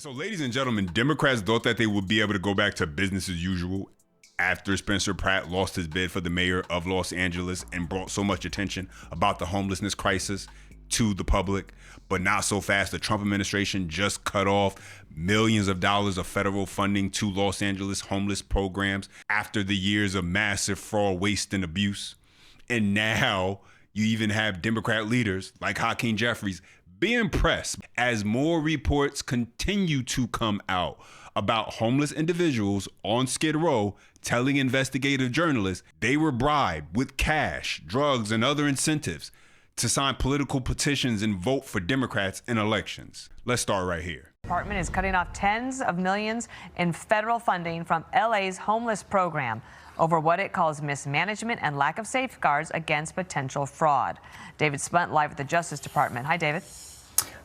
So, ladies and gentlemen, Democrats thought that they would be able to go back to business as usual after Spencer Pratt lost his bid for the mayor of Los Angeles and brought so much attention about the homelessness crisis to the public. But not so fast. The Trump administration just cut off millions of dollars of federal funding to Los Angeles homeless programs after the years of massive fraud, waste, and abuse. And now you even have Democrat leaders like Hakeem Jeffries being pressed as more reports continue to come out about homeless individuals on Skid Row telling investigative journalists they were bribed with cash, drugs, and other incentives to sign political petitions and vote for Democrats in elections. Let's start right here. The department is cutting off tens of millions in federal funding from LA's homeless program over what it calls mismanagement and lack of safeguards against potential fraud. David Spunt live at the Justice Department. Hi, David.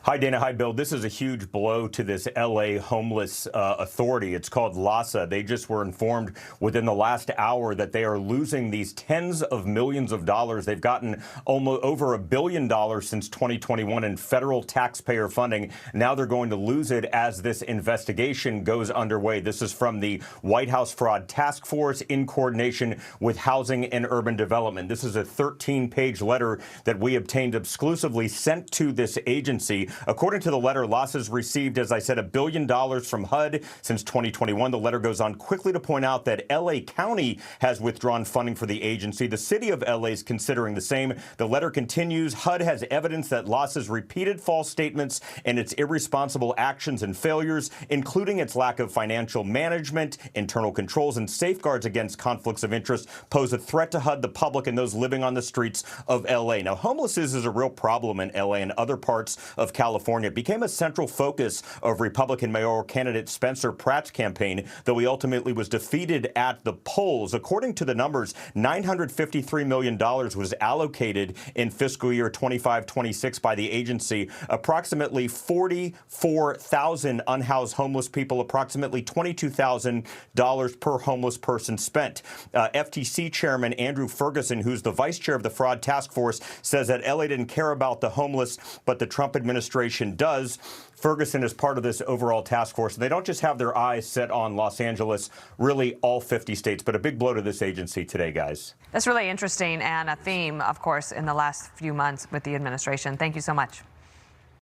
Hi, Dana. Hi, Bill. This is a huge blow to this L.A. homeless authority. It's called LAHSA. They just were informed within the last hour that they are losing these tens of millions of dollars. They've gotten almost over $1 billion since 2021 in federal taxpayer funding. Now they're going to lose it as this investigation goes underway. This is from the White House Fraud Task Force in coordination with Housing and Urban Development. This is a 13-page letter that we obtained exclusively sent to this agency. According to the letter, LAHSA's received, as I said, $1 billion from HUD since 2021. The letter goes on quickly to point out that L.A. County has withdrawn funding for the agency. The city of L.A. is considering the same. The letter continues. HUD has evidence that LAHSA's repeated false statements and its irresponsible actions and failures, including its lack of financial management, internal controls, and safeguards against conflicts of interest, pose a threat to HUD, the public, and those living on the streets of L.A. Now, homelessness is a real problem in L.A. and other parts of California. It became a central focus of Republican mayoral candidate Spencer Pratt's campaign, though he ultimately was defeated at the polls. According to the numbers, $953 million was allocated in fiscal year 25-26 by the agency. Approximately 44,000 unhoused homeless people, approximately $22,000 per homeless person spent. FTC Chairman Andrew Ferguson, who's the vice chair of the Fraud Task Force, says that LA didn't care about the homeless, but the Trump administration does. Ferguson is part of this overall task force. They don't just have their eyes set on Los Angeles, really all 50 states, but a big blow to this agency today, guys. That's really interesting and a theme, of course, in the last few months with the administration. Thank you so much.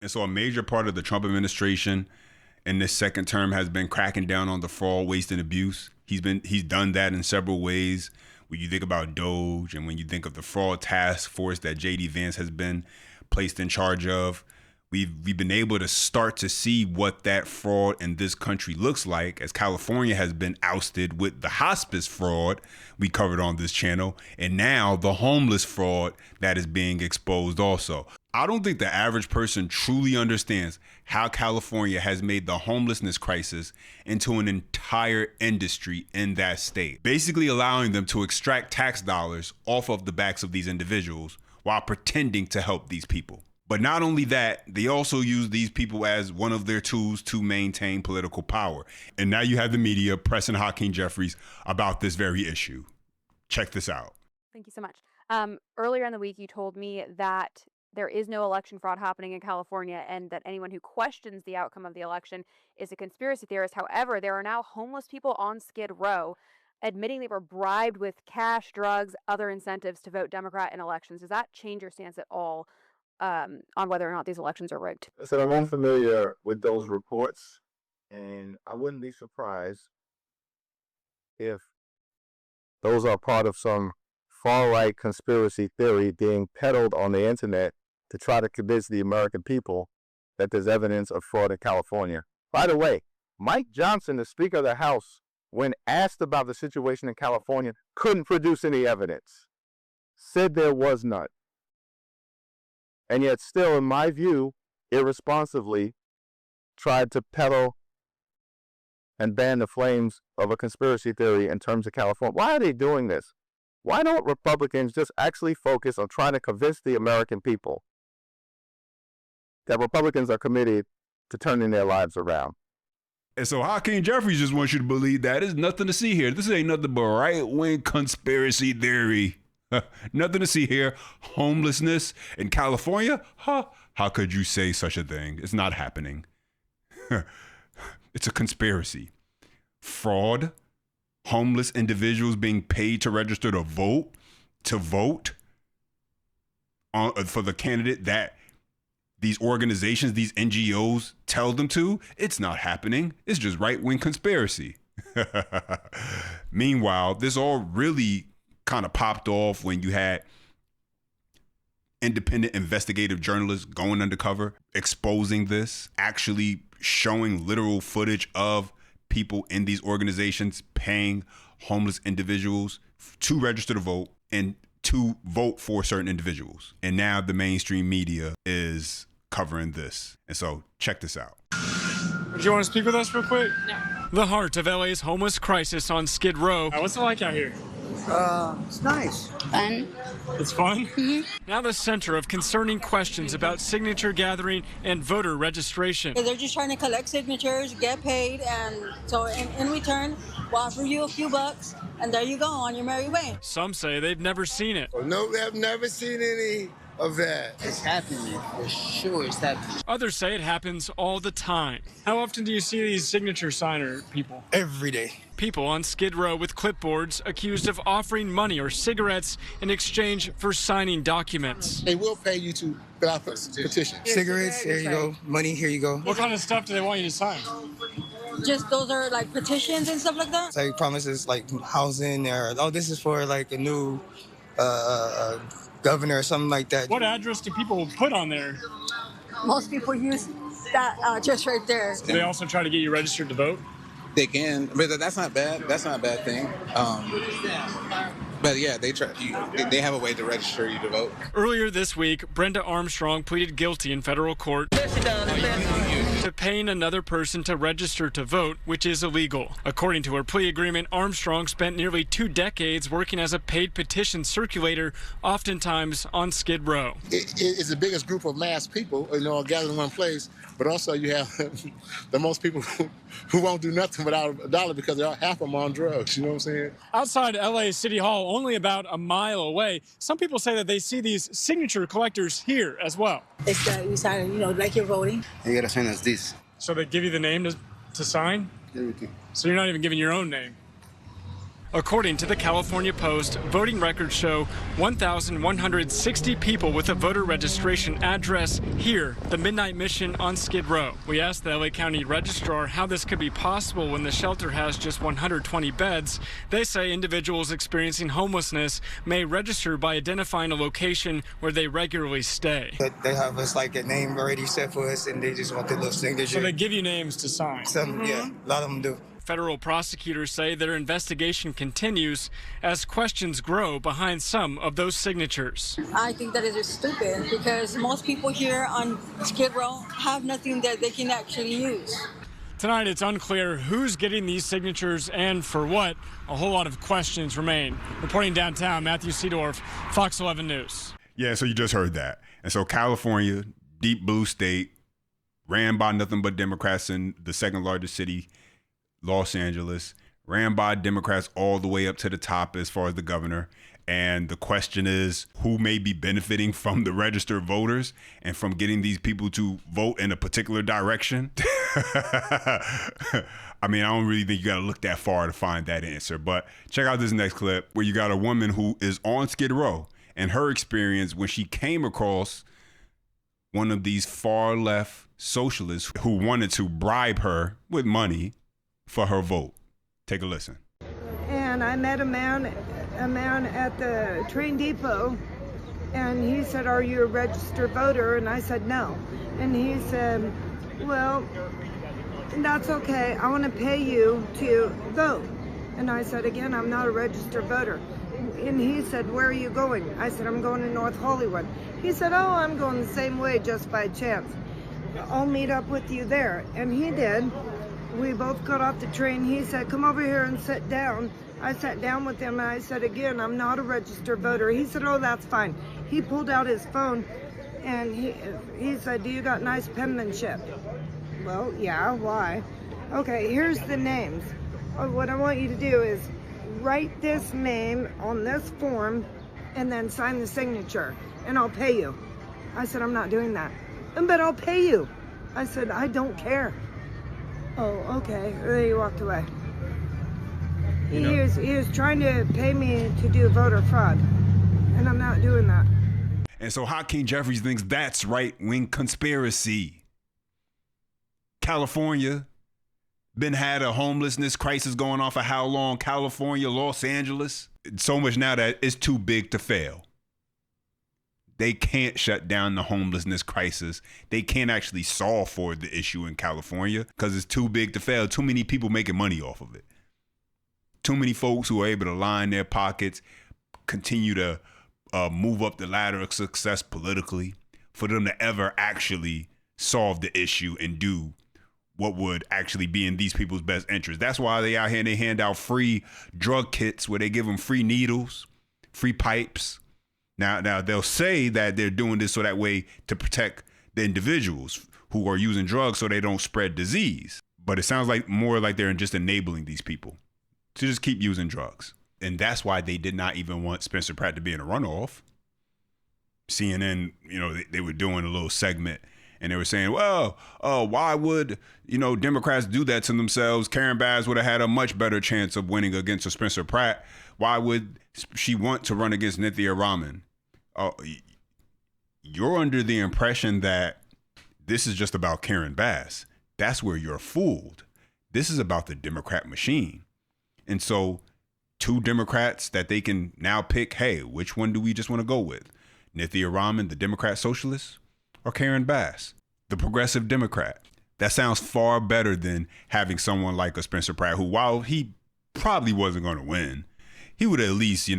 And so a major part of the Trump administration in this second term has been cracking down on the fraud, waste, and abuse. He's done that in several ways. When you think about DOGE and when you think of the fraud task force that J.D. Vance has been placed in charge of, We've been able to start to see what that fraud in this country looks like, as California has been ousted with the hospice fraud we covered on this channel, and now the homeless fraud that is being exposed also. I don't think the average person truly understands how California has made the homelessness crisis into an entire industry in that state, basically allowing them to extract tax dollars off of the backs of these individuals while pretending to help these people. But not only that, they also use these people as one of their tools to maintain political power. And now you have the media pressing Hakeem Jeffries about this very issue. Check this out. Thank you so much. Earlier in the week, you told me that there is no election fraud happening in California and that anyone who questions the outcome of the election is a conspiracy theorist. However, there are now homeless people on Skid Row admitting they were bribed with cash, drugs, other incentives to vote Democrat in elections. Does that change your stance at all on whether or not these elections are rigged? So I'm unfamiliar with those reports, and I wouldn't be surprised if those are part of some far-right conspiracy theory being peddled on the internet to try to convince the American people that there's evidence of fraud in California. By the way, Mike Johnson, the Speaker of the House, when asked about the situation in California, couldn't produce any evidence, said there was none. And yet still, in my view, irresponsibly tried to peddle and ban the flames of a conspiracy theory in terms of California. Why are they doing this? Why don't Republicans just actually focus on trying to convince the American people that Republicans are committed to turning their lives around? And so Hakeem Jeffries just wants you to believe that there's nothing to see here. This ain't nothing but right-wing conspiracy theory. Nothing to see here. Homelessness in California? Huh? How could you say such a thing? It's not happening. It's a conspiracy. Fraud, homeless individuals being paid to register to vote for the candidate that these organizations, these NGOs tell them to. It's not happening. It's just right-wing conspiracy. Meanwhile, this all really kind of popped off when you had independent investigative journalists going undercover, exposing this, actually showing literal footage of people in these organizations paying homeless individuals to register to vote and to vote for certain individuals. And now the mainstream media is covering this. And so check this out. Do you want to speak with us real quick? No. The heart of LA's homeless crisis on Skid Row. What's it like out here? It's nice. Fun. It's fun? Mm-hmm. Now the center of concerning questions about signature gathering and voter registration. They're just trying to collect signatures, get paid, and so in return, we'll offer you a few bucks, and there you go on your merry way. Some say they've never seen it. No, I've never seen any of that. It's happening, for sure it's happening. Others say it happens all the time. How often do you see these signature signer people? Every day. People on Skid Row with clipboards accused of offering money or cigarettes in exchange for signing documents. They will pay you to fill out a petition. Cigarettes, here you go. Money, here you go. What kind of stuff do they want you to sign? Just those are like petitions and stuff like that? It's like promises like housing or, oh, this is for like a new governor or something like that. What address do people put on there? Most people use that just right there. Do they also try to get you registered to vote? They can, but that's not bad. That's not a bad thing. But yeah, they have a way to register you to vote. Earlier this week, Brenda Armstrong pleaded guilty in federal court to paying another person to register to vote, which is illegal. According to her plea agreement, Armstrong spent nearly 2 decades working as a paid petition circulator, oftentimes on Skid Row. It's the biggest group of mass people, gathered in one place, but also you have the most people who won't do nothing without a dollar because they're half of them on drugs, you know what I'm saying? Outside LA City Hall, only about a mile away, some people say that they see these signature collectors here as well. It's that you sign, like you're voting. You gotta sign as this. So they give you the name to sign? Everything. So you're not even giving your own name? According to the California Post, voting records show 1,160 people with a voter registration address here, the Midnight Mission on Skid Row. We asked the LA County Registrar how this could be possible when the shelter has just 120 beds. They say individuals experiencing homelessness may register by identifying a location where they regularly stay. They have us like a name already set for us, and they just want their little signature. So they give you names to sign? Some, yeah, a lot of them do. Federal prosecutors say their investigation continues as questions grow behind some of those signatures. I think that is stupid because most people here on Skid Row have nothing that they can actually use. Tonight, it's unclear who's getting these signatures and for what. A whole lot of questions remain. Reporting downtown, Matthew Seedorf, Fox 11 News. Yeah, so you just heard that. And so California, deep blue state, ran by nothing but Democrats in the second largest city, Los Angeles, ran by Democrats all the way up to the top as far as the governor. And the question is, who may be benefiting from the registered voters and from getting these people to vote in a particular direction? I mean, I don't really think you got to look that far to find that answer. But check out this next clip where you got a woman who is on Skid Row and her experience when she came across one of these far left socialists who wanted to bribe her with money for her vote. Take a listen. And I met a man at the train depot, and he said, "Are you a registered voter?" And I said, "No." And he said, "Well, that's okay. I want to pay you to vote." And I said, "Again, I'm not a registered voter." And he said, "Where are you going?" I said, "I'm going to North Hollywood." He said, "Oh, I'm going the same way just by chance. I'll meet up with you there." And he did. We both got off the train. He said, "Come over here and sit down." I sat down with him and I said, "Again, I'm not a registered voter." He said, "Oh, that's fine." He pulled out his phone and he said, "Do you got nice penmanship?" Well, yeah, why? "Okay, here's the names. What I want you to do is write this name on this form and then sign the signature and I'll pay you." I said, "I'm not doing that." "But I'll pay you." I said, "I don't care." Oh, okay. Then he walked away. You know? He was trying to pay me to do voter fraud, and I'm not doing that. And so Hakeem Jeffries thinks that's right-wing conspiracy. California been had a homelessness crisis going on for how long? California, Los Angeles. So much now that it's too big to fail. They can't shut down the homelessness crisis. They can't actually solve for the issue in California because it's too big to fail. Too many people making money off of it. Too many folks who are able to line their pockets, continue to move up the ladder of success politically for them to ever actually solve the issue and do what would actually be in these people's best interest. That's why they out here and they hand out free drug kits where they give them free needles, free pipes. Now they'll say that they're doing this so that way to protect the individuals who are using drugs so they don't spread disease. But it sounds like more like they're just enabling these people to just keep using drugs. And that's why they did not even want Spencer Pratt to be in a runoff. CNN, they were doing a little segment and they were saying, well, why would, Democrats do that to themselves? Karen Bass would have had a much better chance of winning against a Spencer Pratt. Why would she want to run against Nithya Raman? You're under the impression that this is just about Karen Bass. That's where you're fooled. This is about the Democrat machine. And so 2 Democrats that they can now pick, hey, which one do we just want to go with? Nithya Raman, the Democrat socialist, or Karen Bass, the progressive Democrat? That sounds far better than having someone like a Spencer Pratt who, while he probably wasn't going to win, he would at least,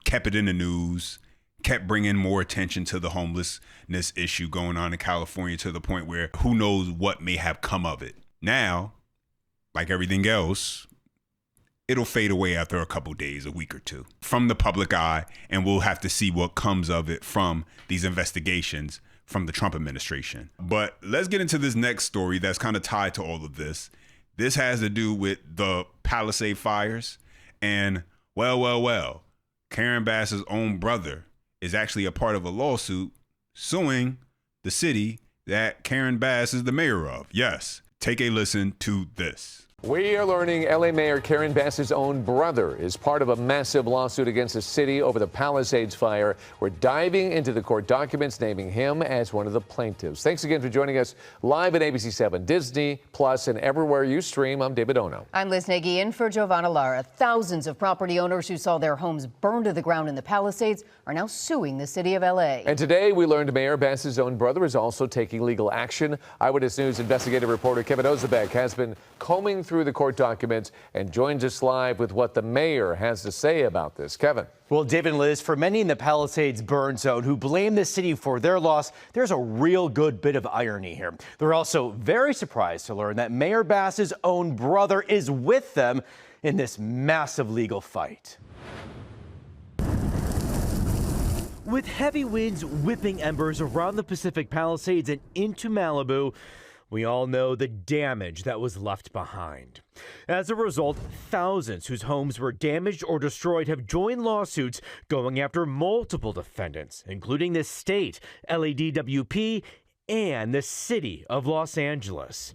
kept it in the news, kept bringing more attention to the homelessness issue going on in California to the point where who knows what may have come of it. Now, like everything else, it'll fade away after a couple days, a week or two from the public eye, and we'll have to see what comes of it from these investigations from the Trump administration. But let's get into this next story that's kind of tied to all of this. This has to do with the Palisade fires, and well, Karen Bass's own brother is actually a part of a lawsuit suing the city that Karen Bass is the mayor of. Yes, take a listen to this. We are learning LA Mayor Karen Bass's own brother is part of a massive lawsuit against the city over the Palisades fire. We're diving into the court documents, naming him as one of the plaintiffs. Thanks again for joining us live at ABC 7, Disney, Plus, and everywhere you stream. I'm David Ono. I'm Liz Nagy in for Giovanna Lara. Thousands of property owners who saw their homes burned to the ground in the Palisades are now suing the city of LA. And today we learned Mayor Bass's own brother is also taking legal action. Eyewitness News investigative reporter Kevin Ozebek has been combing through the court documents and joins us live with what the mayor has to say about this. Kevin. Well, David and Liz, for many in the Palisades burn zone who blame the city for their loss, there's a real good bit of irony here. They're also very surprised to learn that Mayor Bass's own brother is with them in this massive legal fight. With heavy winds whipping embers around the Pacific Palisades and into Malibu, we all know the damage that was left behind. As a result, thousands whose homes were damaged or destroyed have joined lawsuits going after multiple defendants, including the state, LADWP, and the city of Los Angeles.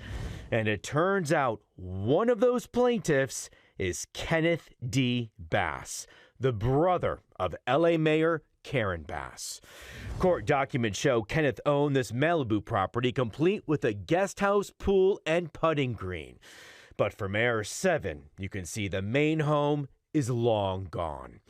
And it turns out one of those plaintiffs is Kenneth D. Bass, the brother of LA Mayor Karen Bass. Court documents show Kenneth owned this Malibu property complete with a guest house, pool, and putting green. But from Air 7, you can see the main home is long gone.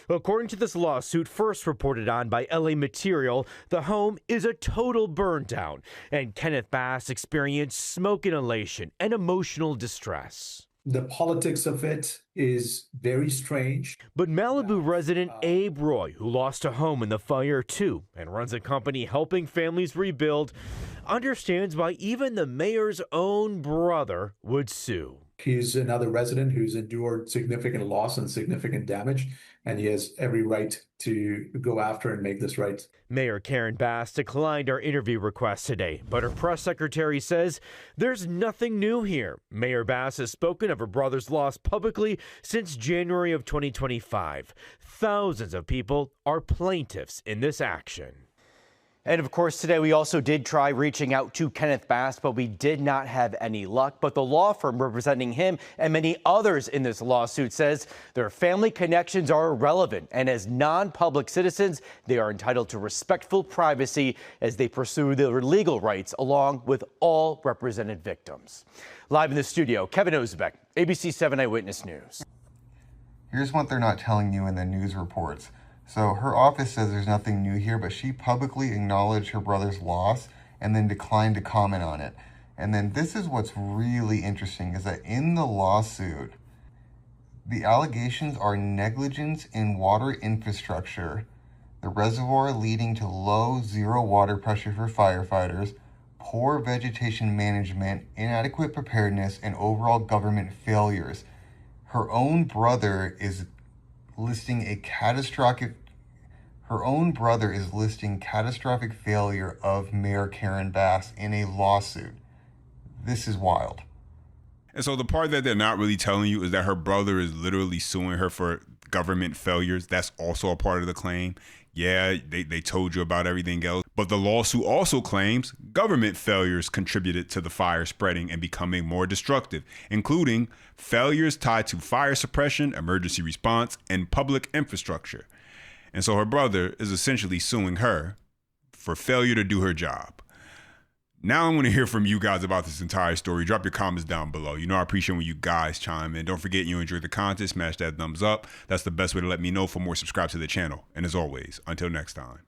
According to this lawsuit, first reported on by LA Material, the home is a total burn down, and Kenneth Bass experienced smoke inhalation and emotional distress. The politics of it is very strange. But Malibu resident Abe Roy, who lost a home in the fire too and runs a company helping families rebuild, understands why even the mayor's own brother would sue. He's another resident who's endured significant loss and significant damage, and he has every right to go after and make this right. Mayor Karen Bass declined our interview request today, but her press secretary says there's nothing new here. Mayor Bass has spoken of her brother's loss publicly since January of 2025. Thousands of people are plaintiffs in this action. And of course, today we also did try reaching out to Kenneth Bass, but we did not have any luck. But the law firm representing him and many others in this lawsuit says their family connections are irrelevant. And as non-public citizens, they are entitled to respectful privacy as they pursue their legal rights along with all represented victims. Live in the studio, Kevin Ozbek, ABC 7 Eyewitness News. Here's what they're not telling you in the news reports. So her office says there's nothing new here, but she publicly acknowledged her brother's loss and then declined to comment on it. And then this is what's really interesting is that in the lawsuit, the allegations are negligence in water infrastructure, the reservoir leading to low zero water pressure for firefighters, poor vegetation management, inadequate preparedness, and overall government failures. Her own brother is listing catastrophic failure of Mayor Karen Bass in a lawsuit. This is wild. And so the part that they're not really telling you is that her brother is literally suing her for government failures. That's also a part of the claim. Yeah, they told you about everything else. But the lawsuit also claims government failures contributed to the fire spreading and becoming more destructive, including failures tied to fire suppression, emergency response, and public infrastructure. And so her brother is essentially suing her for failure to do her job. Now I want to hear from you guys about this entire story. Drop your comments down below. You know I appreciate when you guys chime in. Don't forget you enjoy the content. Smash that thumbs up. That's the best way to let me know. For more, subscribe to the channel. And as always, until next time.